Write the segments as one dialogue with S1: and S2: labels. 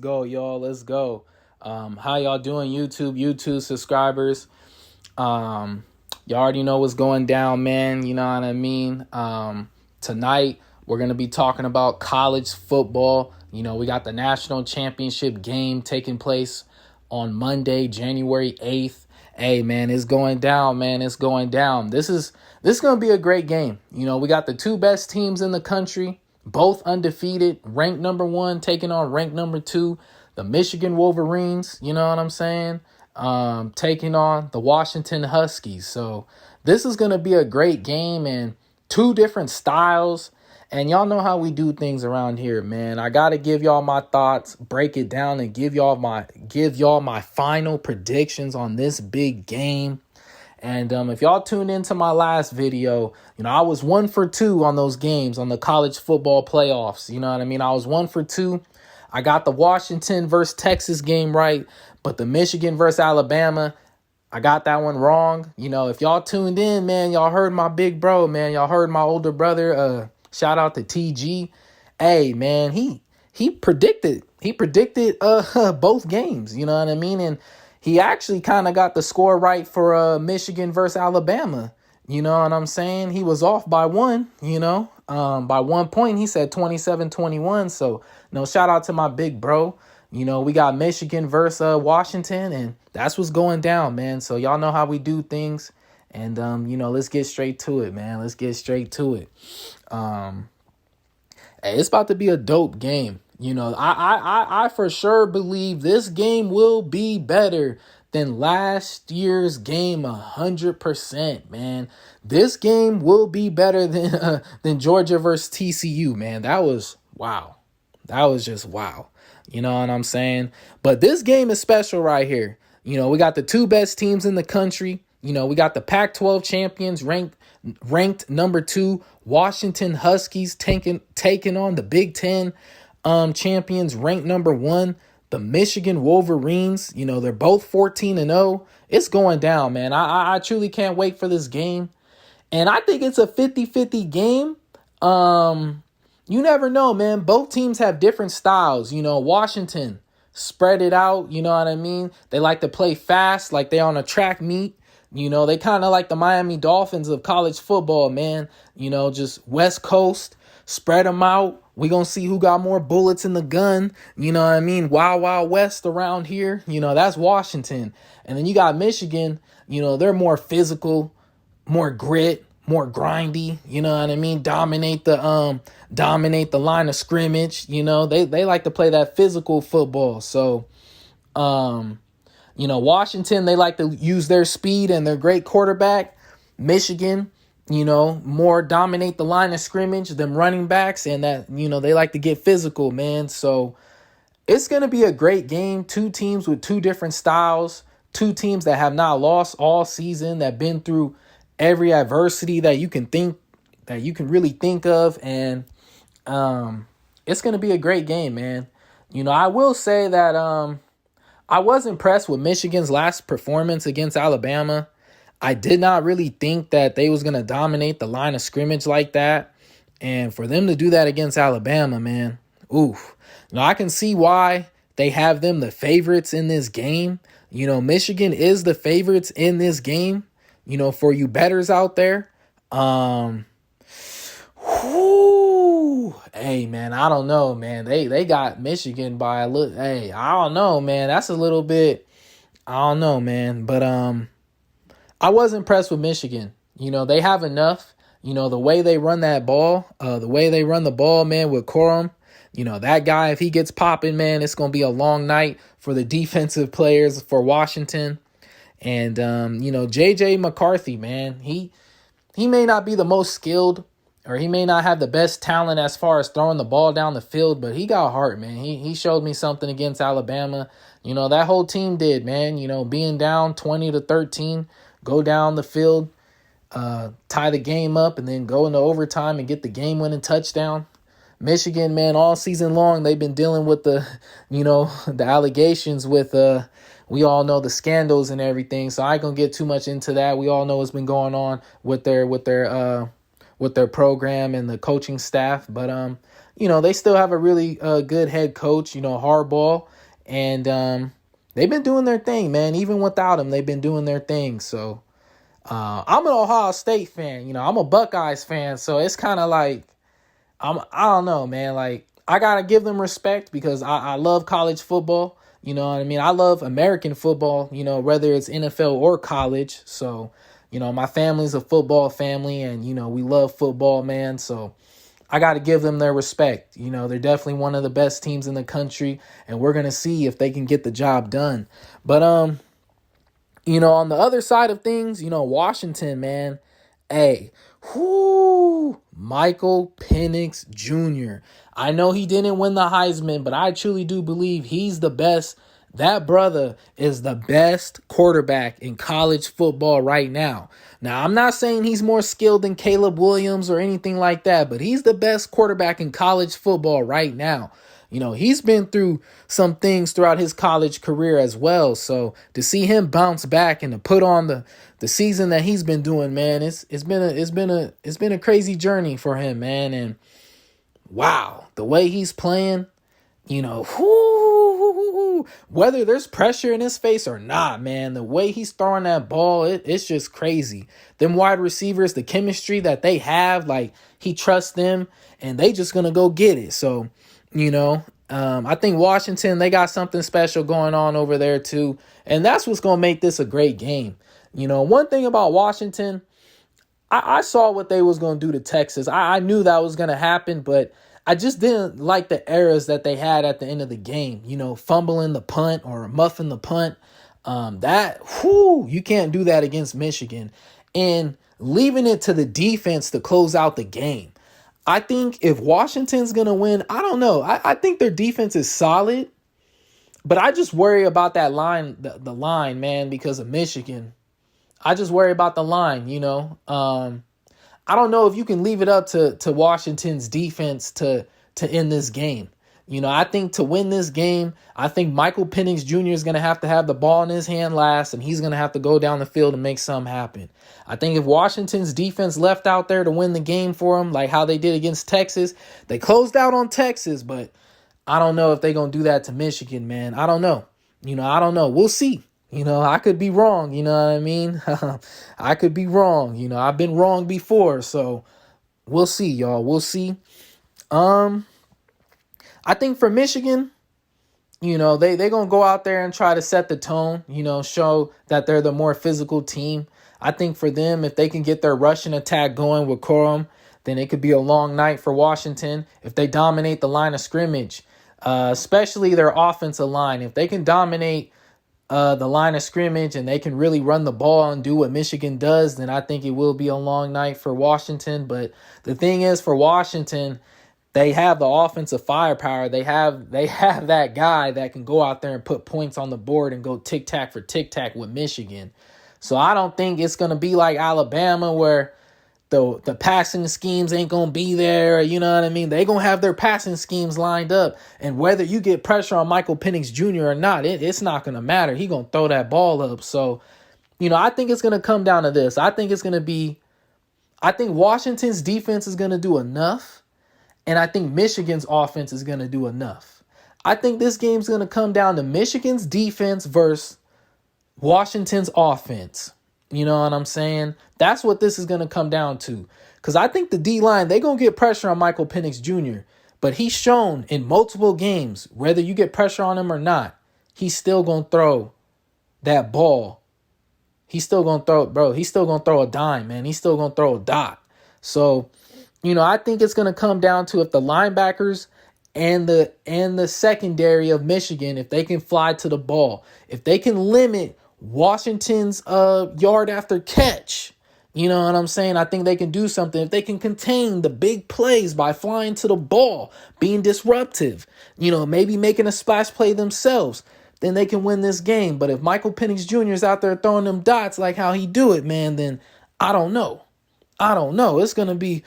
S1: go, y'all. Let's go. How y'all doing, YouTube subscribers? You already know what's going down, man. You know what I mean? Tonight, we're going to be talking about college football. You know, we got the national championship game taking place on Monday, January 8th. Hey, man, it's going down, man. It's going down. This is going to be a great game. You know, we got the two best teams in the country, both undefeated, ranked number 1, taking on ranked number 2, the Michigan Wolverines, you know what I'm saying? Taking on the Washington Huskies. So this is going to be a great game and two different styles. And y'all know how we do things around here, man. I got to give y'all my thoughts, break it down, and give y'all my final predictions on this big game. And if y'all tuned into my last video, you know, I was 1 for 2 on those games on the college football playoffs. You know what I mean? I was 1 for 2. I got the Washington versus Texas game right, but the Michigan versus Alabama, I got that one wrong. You know, if y'all tuned in, man, y'all heard my big bro, man. Y'all heard my older brother. Shout out to TG. Hey, man, he predicted both games. You know what I mean? And he actually kind of got the score right for Michigan versus Alabama. You know what I'm saying? He was off by 1, you know, by 1 point. He said 27-21. So, you know, shout out to my big bro. You know, we got Michigan versus Washington, and that's what's going down, man. So y'all know how we do things. And, you know, let's get straight to it, man. Let's get straight to it. Hey, it's about to be a dope game. You know, I for sure believe this game will be better than last year's game 100%, man. This game will be better than Georgia versus TCU, man. That was wow. That was just wow. You know what I'm saying? But this game is special right here. You know, we got the two best teams in the country. You know, we got the Pac-12 champions ranked number 2, Washington Huskies taking on the Big Ten champions ranked number 1, the Michigan Wolverines. You know, they're both 14-0. It's going down, man. I truly can't wait for this game. And I think it's a 50-50 game. You never know, man. Both teams have different styles. You know, Washington spread it out. You know what I mean? They like to play fast, like they on a track meet. You know, they kind of like the Miami Dolphins of college football, man. You know, just West Coast, spread them out. We going to see who got more bullets in the gun. You know what I mean? Wild, Wild West around here. You know, that's Washington. And then you got Michigan. You know, they're more physical, more grit, more grindy. You know what I mean? Dominate the line of scrimmage. You know, they like to play that physical football. So, you know, Washington, they like to use their speed and their great quarterback. Michigan, you know, more dominate the line of scrimmage, them running backs, and that, you know, they like to get physical, man. So it's going to be a great game. Two teams with two different styles, two teams that have not lost all season, that been through every adversity that you can really think of. And it's going to be a great game, man. You know, I will say that I was impressed with Michigan's last performance against Alabama. I did not really think that they was going to dominate the line of scrimmage like that. And for them to do that against Alabama, man, oof. Now, I can see why they have them the favorites in this game. You know, Michigan is the favorites in this game, you know, for you bettors out there. Hey, man, I don't know, man. They got Michigan by a little. Hey, I don't know, man. That's a little bit. I don't know, man. But I was impressed with Michigan. You know, they have enough. You know, the way they run that ball, man, with Corum. You know, that guy, if he gets popping, man, it's going to be a long night for the defensive players for Washington. And, you know, J.J. McCarthy, man, he may not be the most skilled, or he may not have the best talent as far as throwing the ball down the field, but he got heart, man. He showed me something against Alabama. You know, that whole team did, man. You know, being down 20-13, go down the field, tie the game up, and then go into overtime and get the game-winning touchdown. Michigan, man, all season long, they've been dealing with the allegations with, we all know the scandals and everything. So I ain't gonna get too much into that. We all know what's been going on with their with their program and the coaching staff. But they still have a really good head coach, Harbaugh, and they've been doing their thing, man. Even without him, they've been doing their thing. So I'm an Ohio State fan. I'm a Buckeyes fan, so it's kind of like I don't know, man. Like, I gotta give them respect because I love college football. You know what I mean? I love American football, whether it's NFL or college. So, my family's a football family, and, we love football, man. So I got to give them their respect. They're definitely one of the best teams in the country, and we're going to see if they can get the job done. But, on the other side of things, Washington, man, hey, Michael Penix Jr. I know he didn't win the Heisman, but I truly do believe he's the best. That brother is the best quarterback in college football right now. Now, I'm not saying he's more skilled than Caleb Williams or anything like that, but he's the best quarterback in college football right now. He's been through some things throughout his college career as well. So to see him bounce back and to put on the season that he's been doing, man, it's been a crazy journey for him, man. And wow, the way he's playing, whether there's pressure in his face or not, man, the way he's throwing that ball, it's just crazy. Them wide receivers, the chemistry that they have, like, he trusts them and they just gonna go get it. So, I think Washington, they got something special going on over there too. And that's what's going to make this a great game. One thing about Washington, I saw what they was going to do to Texas. I knew that was going to happen, but I just didn't like the errors that they had at the end of the game. Fumbling the punt or muffing the punt. You can't do that against Michigan. And leaving it to the defense to close out the game. I think if Washington's going to win, I don't know. I think their defense is solid, but I just worry about that line, the line, man, because of Michigan. I just worry about the line, I don't know if you can leave it up to Washington's defense to end this game. I think to win this game, I think Michael Penix Jr. is going to have the ball in his hand last, and he's going to have to go down the field and make something happen. I think if Washington's defense left out there to win the game for them, like how they did against Texas, they closed out on Texas, but I don't know if they're going to do that to Michigan, man. I don't know. I don't know. We'll see. I could be wrong. You know what I mean? I could be wrong. I've been wrong before, so we'll see, y'all. We'll see. I think for Michigan, they're going to go out there and try to set the tone, show that they're the more physical team. I think for them, if they can get their rushing attack going with Corum, then it could be a long night for Washington. If they dominate the line of scrimmage, especially their offensive line, if they can dominate the line of scrimmage and they can really run the ball and do what Michigan does, then I think it will be a long night for Washington. But the thing is, for Washington, they have the offensive firepower. They have that guy that can go out there and put points on the board and go tic-tac for tic-tac with Michigan. So I don't think it's going to be like Alabama where the passing schemes ain't going to be there. You know what I mean? They're going to have their passing schemes lined up. And whether you get pressure on Michael Penix Jr. or not, it's not going to matter. He's going to throw that ball up. So, I think it's going to come down to this. I think Washington's defense is going to do enough. And I think Michigan's offense is going to do enough. I think this game's going to come down to Michigan's defense versus Washington's offense. You know what I'm saying? That's what this is going to come down to. Because I think the D-line, they're going to get pressure on Michael Penix Jr. But he's shown in multiple games, whether you get pressure on him or not, he's still going to throw that ball. He's still going to throw it, bro. He's still going to throw a dime, man. He's still going to throw a dot. So, I think it's going to come down to if the linebackers and the secondary of Michigan, if they can fly to the ball, if they can limit Washington's yard after catch, you know what I'm saying? I think they can do something. If they can contain the big plays by flying to the ball, being disruptive, maybe making a splash play themselves, then they can win this game. But if Michael Penix Jr. is out there throwing them dots like how he do it, man, then I don't know. It's going to be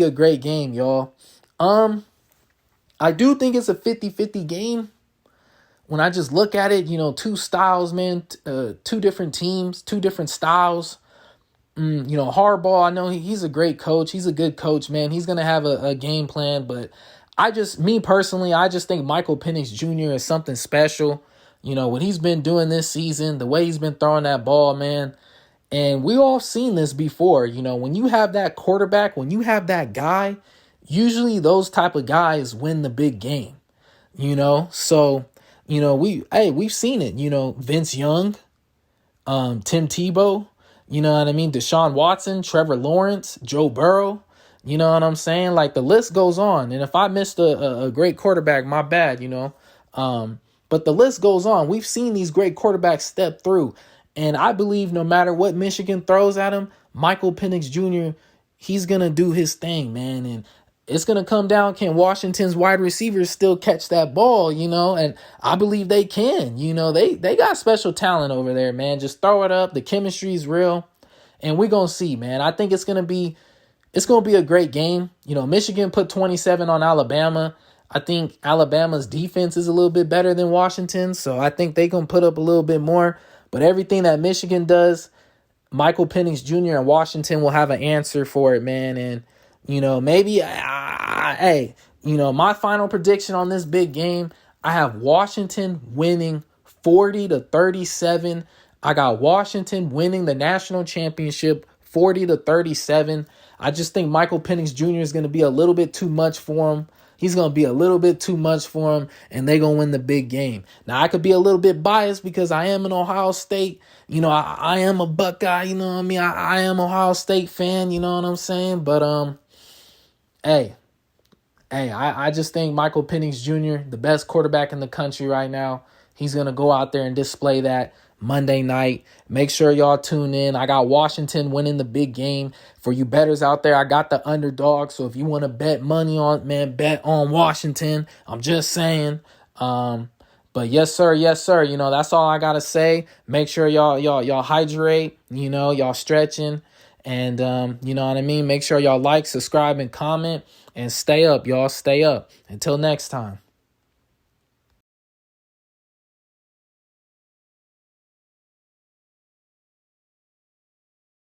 S1: a great game, y'all. I do think it's a 50-50 game. When I just look at it, two styles, man, two different teams, two different styles. Harbaugh, I know he's a great coach. He's a good coach, man. He's going to have a game plan. But me personally, I just think Michael Penix Jr. is something special. What he's been doing this season, the way he's been throwing that ball, man. And we all seen this before. When you have that quarterback, when you have that guy, usually those type of guys win the big game. So, we've seen it. Vince Young, Tim Tebow, you know what I mean? Deshaun Watson, Trevor Lawrence, Joe Burrow, you know what I'm saying? Like the list goes on. And if I missed a great quarterback, my bad, but the list goes on. We've seen these great quarterbacks step through. And I believe no matter what Michigan throws at him, Michael Penix Jr., he's going to do his thing, man. And it's going to come down, can Washington's wide receivers still catch that ball, And I believe they can. They got special talent over there, man. Just throw it up. The chemistry is real. And we're going to see, man. I think it's going to be a great game. Michigan put 27 on Alabama. I think Alabama's defense is a little bit better than Washington, so I think they're going to put up a little bit more. But everything that Michigan does, Michael Penix Jr. and Washington will have an answer for it, man. And, maybe, my final prediction on this big game, I have Washington winning 40-37. I got Washington winning the national championship 40-37. I just think Michael Penix Jr. is going to be a little bit too much for him. He's going to be a little bit too much for him, and they're going to win the big game. Now, I could be a little bit biased because I am an Ohio State. I am a Buckeye, you know what I mean? I am Ohio State fan, you know what I'm saying? But, I just think Michael Penix Jr., the best quarterback in the country right now, he's going to go out there and display that Monday night. Make sure y'all tune in. I got Washington winning the big game. For you bettors out there, I got the underdog. So if you want to bet money on, man, bet on Washington. I'm just saying. But yes, sir. That's all I gotta say. Make sure y'all hydrate. Y'all stretching, and you know what I mean. Make sure y'all like, subscribe, and comment, and stay up, y'all. Stay up. Until next time.